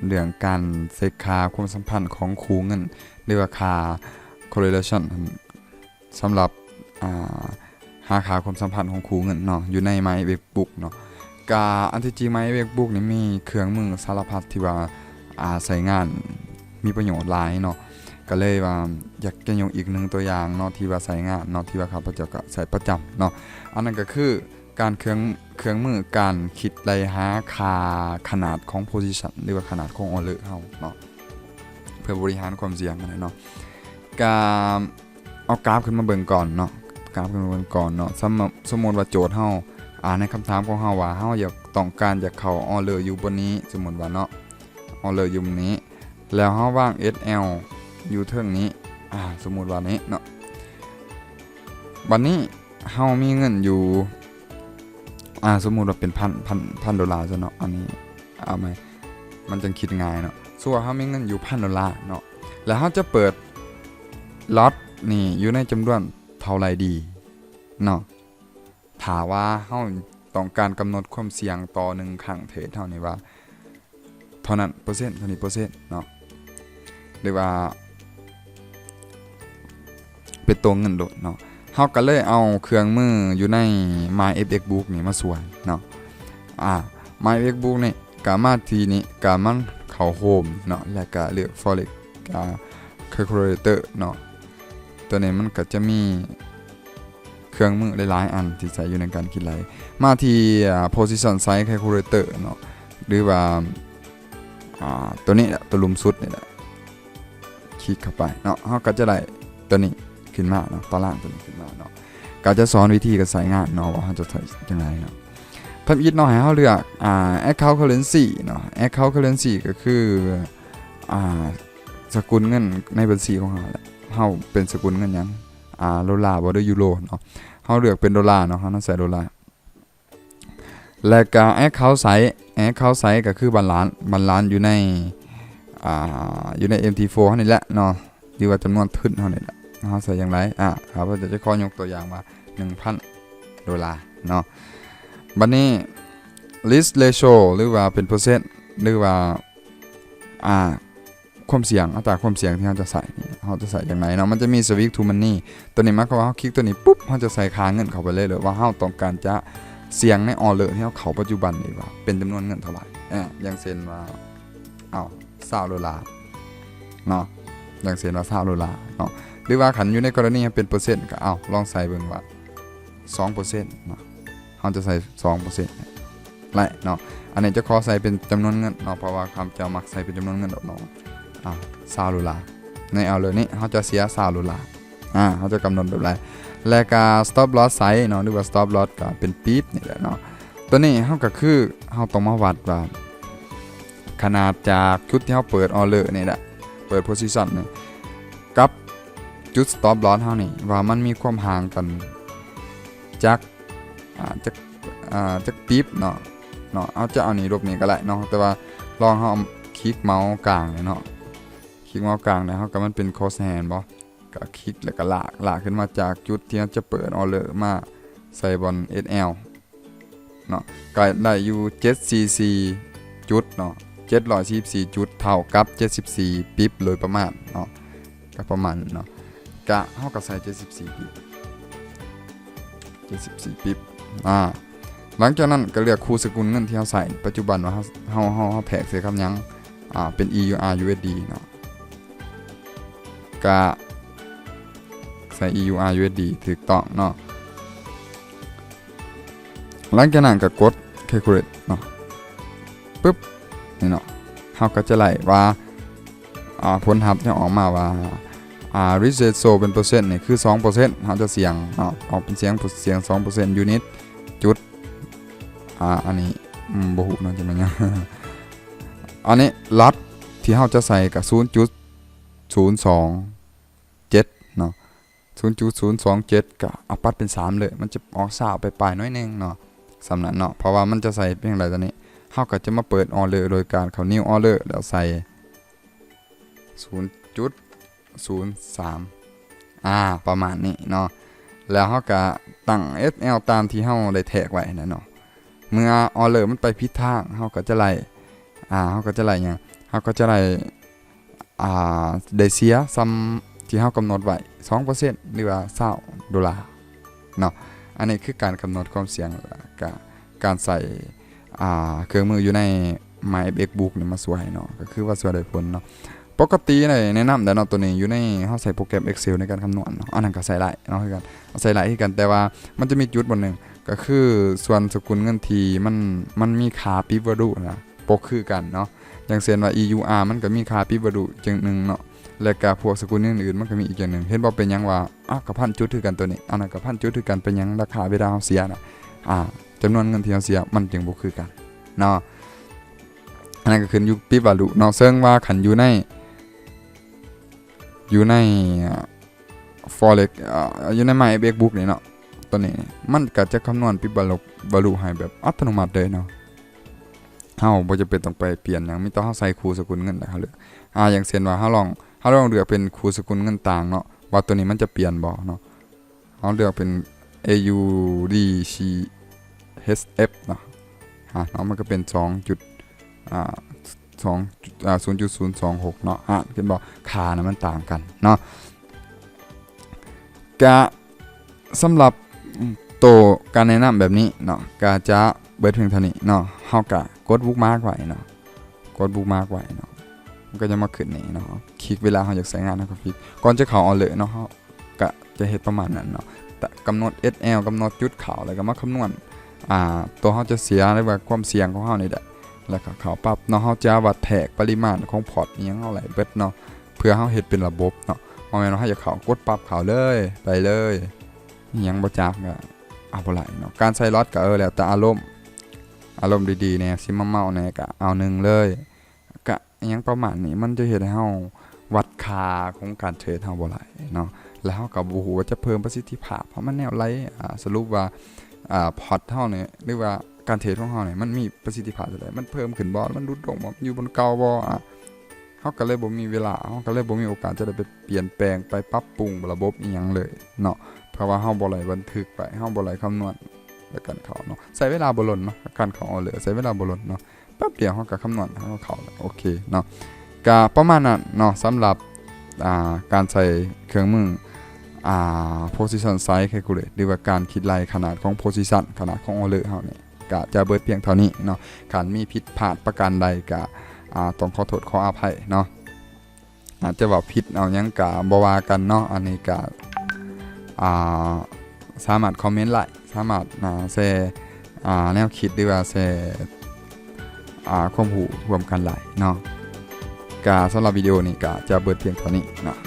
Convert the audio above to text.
เรื่องการเช็คค่าความสัมพันธ์ของคู่เงินหรือว่าค่า correlation สำหรับหาค่าความสัมพันธ์ของคู่เงินเนาะอยู่ใน MyWebBook เนาะกาอันที่จริง MyWebBook นี่มีเครื่องมือสารพัดที่ว่าใช้งานมีประโยชน์หลายเนาะก็เลยว่าอยากจะยกอีกหนึ่งตัวอย่างเนาะที่ว่าใช้งานเนาะที่ว่าข้าพเจ้าก็ใช้ประจำเนาะอันนั้นก็คือการเครื่องมือการคิดไล่หาค่าขนาดของ position หรือว่าขนาดของ order เฮาเนาะเพื่อบริหารความเสี่ยงนั่นเนาะการเอากราฟขึ้นมาเบิ่งก่อนเนาะกราฟขึ้นมาเบิ่งก่อนเนาะสมมุติว่าโจทย์เฮาในคำถามของเฮาว่าเฮาอยากต้องการจะเข้า order อยู่บนนี้สมมุติว่าเนาะ order อยู่บนนี้แล้วเฮาวาง SL อยู่เทิงนี้สมมุติว่านี้เนาะบัดนี้เฮามีเงินอยู่สมมุติว่าเป็นพันดอลลาร์ซะเนาะอันนี้เอาไหมมันจังคิดง่ายเนาะส่วนเฮามีเงินอยู่พันดอลลาร์เนาะแล้วเฮาจะเปิดล็อตนี่อยู่ในจำนวนเท่าไหร่ดีเนาะถ้าว่าเฮาต้องการกำหนดความเสี่ยงต่อ1ครั้งเทรดเท่านี้ว่าเท่านั้นเปอร์เซ็นต์เท่านี้เปอร์เซ็นต์เนาะหรือว่าเป็นตัวเงินโดดเนาะเฮาก็เลยเอาเครื่องมืออยู่ใน MyFXBook นี่มาสวยเนาะMyFXBook นี่ก็มาทีนี้ก็มันเข้าโฮมเนาะแล้วก็เลือก Forex Calculator เนาะตัวนี้มันก็จะมีเครื่องมือหลายๆอันที่ใช้อยู่ในการคิดไล่มาที่Position Size Calculator เนาะหรือว่าตัวนี้แหละตัวลุมสุดนี่แหละคลิกเข้าไปเนาะเฮาก็จะได้ตัวนี้ขึ้นมาเนาะตารางตัวนี้ขึ้นมาเนาะก็จะสอนวิธีการใช้งานเนาะว่าเฮาจะใช้จังไดเนาะทำอีกหน่อยให้เฮาเลือกaccount currency เนาะ account currency ก็คือสกุลเงินในบัญชีของเฮาแหละเฮาเป็นสกุลเงินหยังดอลลาร์บ่ได้ยูโรเนาะเฮาเลือกเป็นดอลลาร์เนาะเฮาต้องใส่ดอลลาร์แล้วก็account size ก็คือบาลานซ์อยู่ในMT4 เฮานี่แหละเนาะหรือว่าจำนวนทุนเฮานี่แหละเฮาใส่อย่างไรครับจะขอยกตัวอย่างว่า 1,000 ดอลลาร์เนาะบัดนี้ risk ratio หรือว่าเป็นเปอร์เซ็นต์หรือว่าความเสี่ยงอัตราความเสี่ยงที่เราจะใส่เราจะใส่อย่างไรเนาะมันจะมี switch to money ตัวนี้หมายความว่าเราคลิกตัวนี้ปุ๊บเราจะใส่ค่าเงินเข้าไปเลยหรือว่าเราต้องการจะเสี่ยงในออเดอร์ที่เราเข้าปัจจุบันนี่ว่าเป็นจำนวนเงินเท่าไหร่อย่างเช่นว่า20 ดอลลาร์เนาะอย่างเช่นว่า20 ดอลลาร์เนาะหรือว่าขันอยู่ในกรณีเป็นเปอร์เซ็นต์ก็ลองใส่เบิ่งว่า 2% เนาะเราจะใส่ 2% ไล่เนาะอันนี้จะขอใส่เป็นจำนวนเงินเนาะเพราะว่าคำจะมักใส่เป็นจำนวนเงินดอกเนาะ20 ดอลลาร์ในเอาเลยนี่เขาจะเสีย20 ดอลลาร์เขาจะกำหนดแบบไรแล้วก็ stop loss size เนาะหรือว่า stop loss ก็เป็นปี๊บนี่แหละเนาะตัวนี้เขาก็คือเขาต้องมาวัดว่าขนาดจากจุดที่เขาเปิดออเดอร์นี่แหละเปิด position นี่กับจุด stop loss เฮานี่ว่ามันมีความห่างกันจากปี๊บเนาะเอาจะเอานี่ลบนี่ก็ได้เนาะแต่ว่าลองเฮาคลิกเมาส์กลางเนาะคลิกเมาส์กลางเนี่ยเฮาก็มันเป็น cross hand บ่ก็คลิกแล้วก็ลากขึ้นมาจากจุดที่จะเปิดออเดอร์มาใส่บน SL เนาะก็ได้อยู่744จุดเนาะ744จุดเท่ากับ74ปิ๊บโดยประมาณเนาะก็ประมาณเนาะก็เฮาก็ใส่74ปิ๊บหลังจากนั้นก็เลือกคู่สกุลเงินที่เฮาใส่ปัจจุบันว่าเฮาแทรกใส่คำหยังเป็น EUR USD เนาะก็ใส่ EUR USD ถูกต้องเนาะหลังจากนั้นก็กด calculate เนาะปึ๊บนี่เนาะเฮาก็จะไล่ว่าผลลัพธ์จะออกมาว่าrisk ratio เป็นเปอร์เซ็นต์นี่คือ 2% เฮาจะเสี่ยงเนาะออกเป็นเสียง 2% ยูนิตจุดอันนี้บ่ฮู้เนาะจะมันยัง อันนี้ล็อตที่เฮาจะใส่ก็ 0.027 เนาะ 0.027 ก็เอาปัดเป็น3เลยมันจะออกซ่าไปปลายน้อยนึงเนาะสำนั้นเนาะเพราะว่ามันจะใส่เพียงไรตอนนี้เฮาก็จะมาเปิดออเดอร์โดยการเข้า new order แล้วใส่ 0.03 ประมาณนี้เนาะแล้วเฮาก็ตั้ง SL ตามที่เฮาได้แทรกไว้นะเนาะเมื่อออเดอร์มันไปผิดทางเฮาก็จะไล่ เฮาก็จะได้หยังเฮาก็จะได้ได้เสียซ้ำที่เฮากำหนดไว้ 2% หรือว่า$20เนาะอันนี้คือการกำหนดความเสี่ยงกับการใส่เครื่องมืออยู่ใน MyFX Book นี่มาช่วยเนาะก็คือว่าช่วยได้ผลเนาะปกติแนะนำแต่เนาะตัวนี้อยู่ในเฮาใส่โปรแกรม Excel ในการคำนวณเนาะอันนั้นก็ใส่ได้เนาะคือกันใส่ได้คือกันแต่ว่ามันจะมีจุดบนนึงก็คือส่วนสกุลเงินที่มันมีค่า Pivot Value นะบ่คือกันเนาะอย่างเช่นว่า EUR มันก็มีค่า Pivot Value จังนึงเนาะแล้วก็พวกสกุลอื่นๆมันก็มีอีกอย่างนึงเห็นบ่เป็นหยังว่าก็พันจุดคือกันตัวนี้อันนั้นก็พันจุดคือกันเป็นหยังราคาเวลาเฮาเสียน่ะจำนวนเงินที่เฮาเสียมันจึงบ่คือกันเนาะอันนั้นก็ขึ้นอยู่ Pivot Value เนาะซึ่งว่าคันอยู่ในForex อยู่ใน MyFX Book นี่เนาะตัวนี้มันก็จะคำนวณ Pivot Value ให้แบบอัตโนมัติเลยเนาะเฮาบ่จำเป็นต้องไปเปลี่ยนหยังมีแต่เฮาใส่คู่สกุลเงินได้เฮาเลือกอย่างเช่นว่าเฮาลองเลือกเป็นคู่สกุลเงินต่างเนาะว่าตัวนี้มันจะเปลี่ยนบ่เนาะเฮาเลือกเป็น AUDCHF เนาะเนาะมันก็เป็น0.026 เนาะเห็นบ่ค่านะมันต่างกันเนาะก็สำหรับตัวการแนะนำแบบนี้เนาะก็จะเบิดเพียงเท่านี้เนาะเฮาก็กดบุ๊กมาร์กไว้เนาะกดบุ๊กมาร์กไว้เนาะมันก็จะมาขึ้นนี่เนาะคลิกเวลาเฮาอยากใช้งานเฮาก็คลิกก่อนจะเข้าเอาเลยเนาะเฮาก็จะเฮ็ดประมาณนั้นเนาะแต่กำหนด SL กำหนดจุดเข้าแล้วก็มาคำนวณตัวเฮาจะเสียหรือว่าความเสี่ยงของเฮานี่แหละแล้วก็เข้าปรับเนาะเฮาจะวัดแทกปริมาณของพอร์ตอีหยังเฮาไหลเบิดเนาะเพื่อเฮาเฮ็ดเป็นระบบเนาะบ่แม่นว่าเฮาอยากเข้ากดปรับเข้าเลยไปเลยอีหยังบ่จักก็บ่ไหลเนาะการใส่ล็อตก็แล้วแต่อารมณ์ดีๆแน่สิมาเมาแน่ก็เอา1เลยก็อีหยังประมาณนี้มันจะเฮ็ดให้เฮาวัดค่าของการเทรดเฮาบ่ไหลเนาะแล้วเฮาก็บ่ฮู้ว่าจะเพิ่มประสิทธิภาพเพราะมันแนวไรสรุปว่าพอร์ตเฮาเนี่ยหรือว่าการเทรดของเฮาเนี่ยมันมีประสิทธิภาพเท่าใดมันเพิ่มขึ้นบ่มันลดลงบ่อยู่บนเก่าบ่เฮาก็เลยบ่มีเวลาเฮาก็เลยบ่มีโอกาสจะได้ไปเปลี่ยนแปลงไปปรับปรุงระบบอีหยังเลยเนาะเพราะว่าเฮาบ่ไหลบันทึกไปเฮาบ่ไหลคำนวณแล้วกันเขาเนาะใช้เวลาบ่ล้นเนาะการเข้าเอาเหลือใช้เวลาบ่ล้นเนาะแป๊บเดียวเฮาก็คำนวณเฮาเข้าแล้วโอเคเนาะก็ประมาณนั้นเนาะสำหรับการใช้เครื่องมือposition size calculate หรือว่าการคิดไล่ขนาดของ position ขนาดของออเลอร์เฮานี่ก็จะเบิดเพียงเท่านี้เนาะการมีผิดพลาดประการใดก็ต้องขอโทษขออภัยเนาะอาจจะว่าผิดเอาหยังก็บ่ว่ากันเนาะอันนี้ก็สามารถคอมเมนต์ไลน์สามารถแชร์แนวคิดหรือว่าแชร์ความรู้ร่วมกันไลน์เนาะก็สำหรับวิดีโอนี้ก็จะเบิดเพียงเท่านี้เนาะ